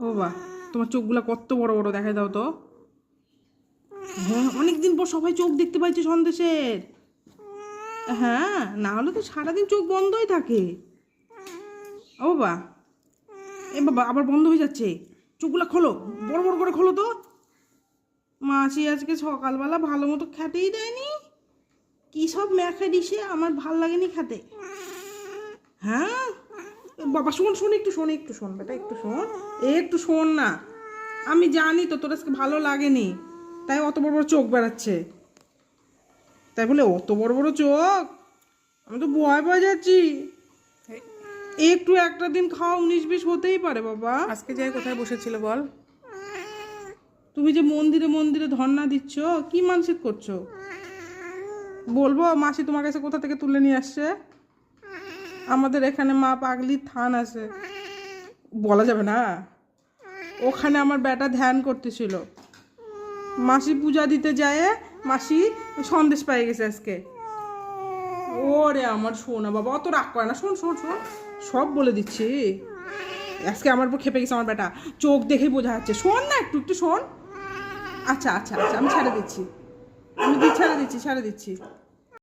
বাবা তোমার চোখগুলো কত বড় বড়, দেখাই দাও তো। হ্যাঁ, অনেকদিন পর সবাই চোখ দেখতে পাইছে সন্দেশের। হ্যাঁ, না হলে তো সারাদিন চোখ বন্ধই থাকে। ও বাবা, এ বাবা আবার বন্ধ হয়ে যাচ্ছে। চোখগুলো খোলো, বড় বড় করে খোলো তো। মাসি আজকে সকালবেলা ভালো মতো খেতেই দেয়নি। কি সব মেখে দিছে, আমার ভাল লাগেনি খেতে। হ্যাঁ বাবা, শোন শোন একটু, শোন একটু, শোন বেটা, একটু শোন, একটু শোন না। আমি জানি তো তোর আজকে ভালো লাগেনি, তাই অত বড় বড় চোখ বেড়াচ্ছে। তাই বলে অত বড় বড় চোখ, আমি তো ভয় পেয়ে যাচ্ছি। একটু একটা দিন খাওয়া 19-20 হতেই পারে বাবা। আজকে যাই কোথায় বসেছিল বল? তুমি যে মন্দিরে মন্দিরে ধর্ণা দিচ্ছ, কি মানসিক করছো? বলবো মাসি তোমার কাছে কোথা থেকে তুলে নিয়ে আসছে? আমাদের এখানে মা পাগলির থান আছে, বলা যাবে না। ওখানে আমার বেটা ধ্যান করতেছিল, মাসি পূজা দিতে যায়, মাসি সন্দেশ পাই গেছে আজকে। ওরে আমার শোনা বাবা, অত রাগ করে না, শোন শোন শোন, সব বলে দিচ্ছি। আজকে আমার উপর খেপে গেছে আমার বেটা, চোখ দেখেই বোঝা যাচ্ছে। শোন না, একটু একটু শোন। আচ্ছা আচ্ছা আচ্ছা, আমি ছেড়ে দিচ্ছি, ছেড়ে দিচ্ছি।